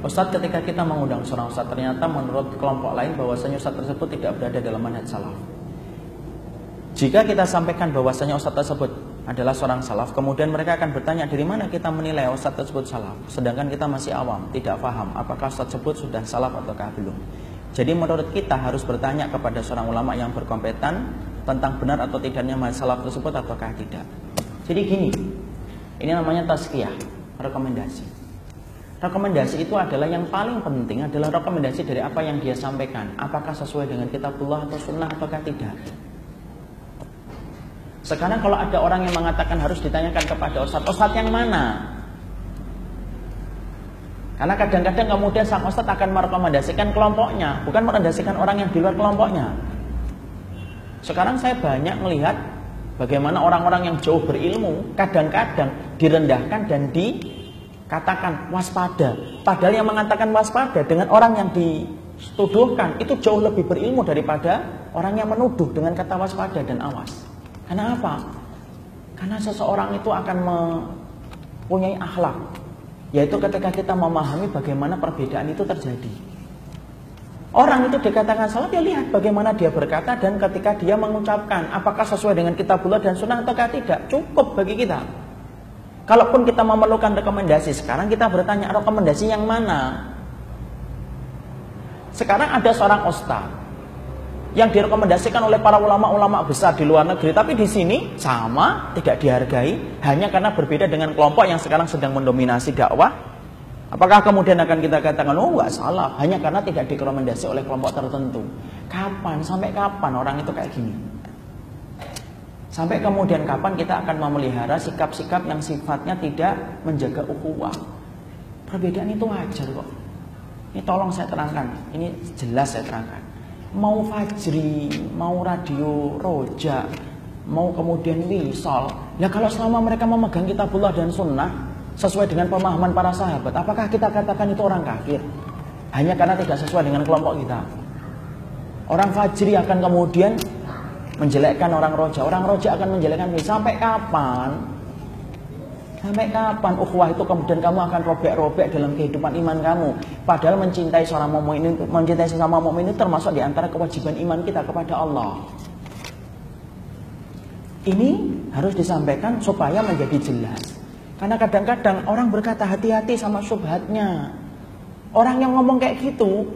Ustadz, ketika kita mengundang seorang ustadz, ternyata menurut kelompok lain bahwasanya ustadz tersebut tidak berada dalam manhaj salaf. Jika kita sampaikan bahwasanya ustadz tersebut adalah seorang salaf, kemudian mereka akan bertanya dari mana kita menilai ustadz tersebut salaf, sedangkan kita masih awam, tidak paham apakah ustadz tersebut sudah salaf ataukah belum. Jadi menurut kita harus bertanya kepada seorang ulama yang berkompeten tentang benar atau tidaknya manhaj salaf tersebut ataukah tidak. Jadi gini, ini namanya tazkiyah, rekomendasi. Rekomendasi itu adalah yang paling penting adalah rekomendasi dari apa yang dia sampaikan, apakah sesuai dengan kitabullah atau sunnah ataukah tidak. Sekarang kalau ada orang yang mengatakan harus ditanyakan kepada ustadz yang mana? Karena kadang-kadang kemudian sang ustadz akan merekomendasikan kelompoknya, bukan merekomendasikan orang yang di luar kelompoknya. Sekarang saya banyak melihat bagaimana orang-orang yang jauh berilmu kadang-kadang direndahkan dan dikatakan waspada. Padahal yang mengatakan waspada dengan orang yang dituduhkan itu jauh lebih berilmu daripada orang yang menuduh dengan kata waspada dan awas. Karena apa? Karena seseorang itu akan mempunyai akhlak, yaitu ketika kita memahami bagaimana perbedaan itu terjadi. Orang itu dikatakan salah, dia lihat bagaimana dia berkata dan ketika dia mengucapkan apakah sesuai dengan kitabullah dan sunnah ataukah tidak. Cukup bagi kita. Kalaupun kita memerlukan rekomendasi, sekarang kita bertanya rekomendasi yang mana. Sekarang ada seorang ustaz yang direkomendasikan oleh para ulama-ulama besar di luar negeri, tapi di sini sama, tidak dihargai hanya karena berbeda dengan kelompok yang sekarang sedang mendominasi dakwah. Apakah kemudian akan kita katakan oh enggak salah hanya karena tidak direkomendasi oleh kelompok tertentu? Kapan? Sampai kapan orang itu kayak gini? Sampai kemudian kapan kita akan memelihara sikap-sikap yang sifatnya tidak menjaga ukhuwah? Perbedaan itu wajar kok. Ini tolong saya terangkan, ini jelas saya terangkan. Mau Fajri, mau Radio Roja, mau kemudian Wisol, ya kalau selama mereka memegang kitabullah dan sunnah sesuai dengan pemahaman para sahabat, apakah kita katakan itu orang kafir hanya karena tidak sesuai dengan kelompok kita? Orang Fajri akan kemudian menjelekkan orang Roja akan menjelekkan Wisol. Sampai kapan? Sampai kapan ukhuwah itu kemudian kamu akan robek-robek dalam kehidupan iman kamu? Padahal mencintai seorang mukmin itu termasuk di antara kewajiban iman kita kepada Allah. Ini harus disampaikan supaya menjadi jelas. Karena kadang-kadang orang berkata hati-hati sama syubhatnya. Orang yang ngomong kayak gitu,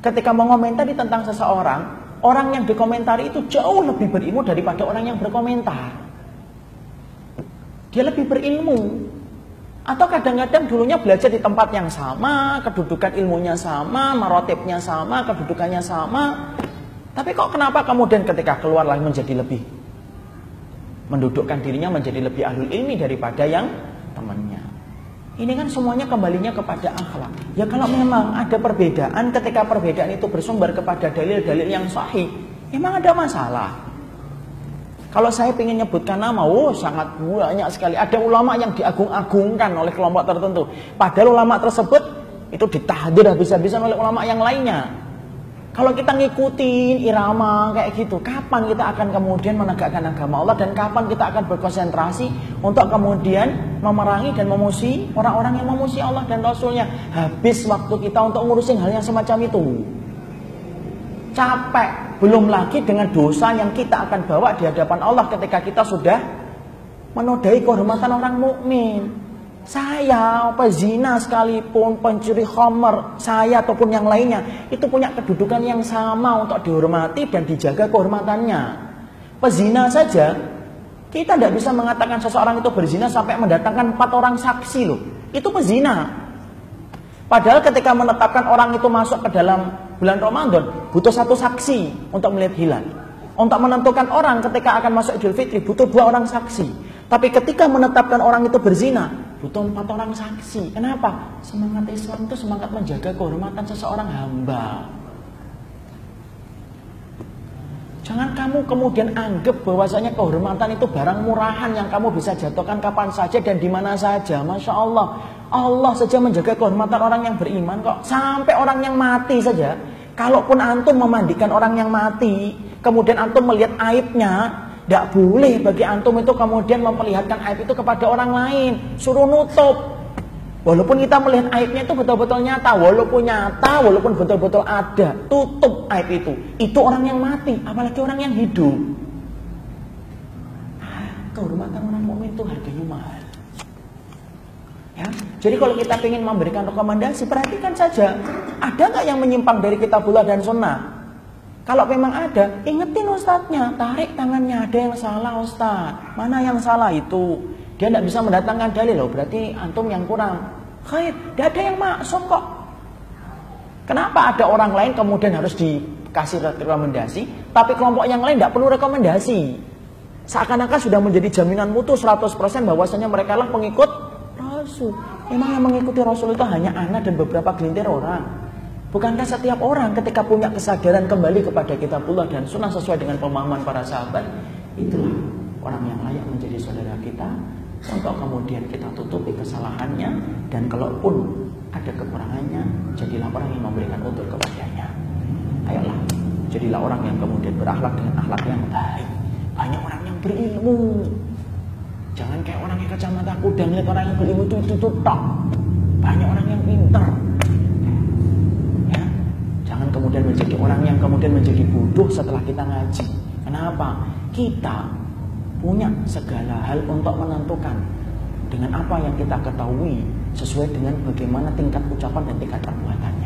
ketika mengomentari tentang seseorang, orang yang dikomentari itu jauh lebih berilmu daripada orang yang berkomentar. Dia lebih berilmu. Atau kadang-kadang dulunya belajar di tempat yang sama, kedudukan ilmunya sama, marotibnya sama, kedudukannya sama. Tapi kok kenapa kemudian ketika keluar lagi menjadi lebih mendudukkan dirinya menjadi lebih ahlul ilmi daripada yang temannya? Ini kan semuanya kembalinya kepada akhlak. Ya kalau memang ada perbedaan, ketika perbedaan itu bersumber kepada dalil-dalil yang sahih, memang ada masalah. Kalau saya ingin nyebutkan nama, sangat banyak sekali. Ada ulama yang diagung-agungkan oleh kelompok tertentu. Padahal ulama tersebut itu ditahdir habis-habisan oleh ulama yang lainnya. Kalau kita ngikutin irama kayak gitu, kapan kita akan kemudian menegakkan agama Allah dan kapan kita akan berkonsentrasi untuk kemudian memerangi dan memuji orang-orang yang memuji Allah dan Rasulnya? Habis waktu kita untuk ngurusin hal yang semacam itu. Capek. Belum lagi dengan dosa yang kita akan bawa di hadapan Allah ketika kita sudah menodai kehormatan orang mukmin. Saya, pezina sekalipun, pencuri khamr, saya ataupun yang lainnya, itu punya kedudukan yang sama untuk dihormati dan dijaga kehormatannya. Pezina saja, kita tidak bisa mengatakan seseorang itu berzina sampai mendatangkan 4 orang saksi loh. Itu pezina. Padahal ketika menetapkan orang itu masuk ke dalam bulan Ramadan, butuh 1 saksi untuk melihat hilal. Untuk menentukan orang ketika akan masuk Idul Fitri, butuh 2 orang saksi. Tapi ketika menetapkan orang itu berzina, butuh 4 orang saksi. Kenapa? Semangat Islam itu semangat menjaga kehormatan seseorang hamba. Jangan kamu kemudian anggap bahwasanya kehormatan itu barang murahan yang kamu bisa jatuhkan kapan saja dan di mana saja. Masya Allah, Allah saja menjaga kehormatan orang yang beriman kok. Sampai orang yang mati saja, kalaupun antum memandikan orang yang mati, kemudian antum melihat aibnya, tidak boleh bagi antum itu kemudian memperlihatkan aib itu kepada orang lain. Suruh nutup. Walaupun kita melihat aibnya itu betul-betul nyata, walaupun betul-betul ada, tutup aib itu. Itu orang yang mati, apalagi orang yang hidup. Kehormatan orang mukmin itu harganya mahal. Ya, jadi kalau kita ingin memberikan rekomendasi, perhatikan saja, ada nggak yang menyimpang dari kitabullah dan sunnah? Kalau memang ada, ingetin ustadznya, tarik tangannya, ada yang salah ustadz, mana yang salah itu? Dia tidak bisa mendatangkan dalil loh, berarti antum yang kurang. Khair, tidak ada yang maksum kok. Kenapa ada orang lain kemudian harus dikasih rekomendasi, tapi kelompok yang lain tidak perlu rekomendasi? Seakan-akan sudah menjadi jaminan mutu 100% bahwasanya mereka lah pengikut Rasul. Memang yang mengikuti Rasul itu hanya anak dan beberapa gelintir orang. Bukankah setiap orang ketika punya kesadaran kembali kepada kitabullah dan sunnah sesuai dengan pemahaman para sahabat, itulah orang yang layak menjadi saudara kita, untuk kemudian kita tutupi kesalahannya, dan kalaupun ada kekurangannya, jadilah orang yang memberikan utur kepadanya. Ayolah, jadilah orang yang kemudian berakhlak dengan akhlak yang baik. Banyak orang yang berilmu, jangan kayak orang yang kacamata kuda ngeliat orang yang berilmu itu tok. Banyak orang yang pintar, ya. Jangan kemudian menjadi orang yang kemudian menjadi bodoh setelah kita ngaji. Kenapa? Kita punya segala hal untuk menentukan dengan apa yang kita ketahui sesuai dengan bagaimana tingkat ucapan dan tingkat perbuatannya.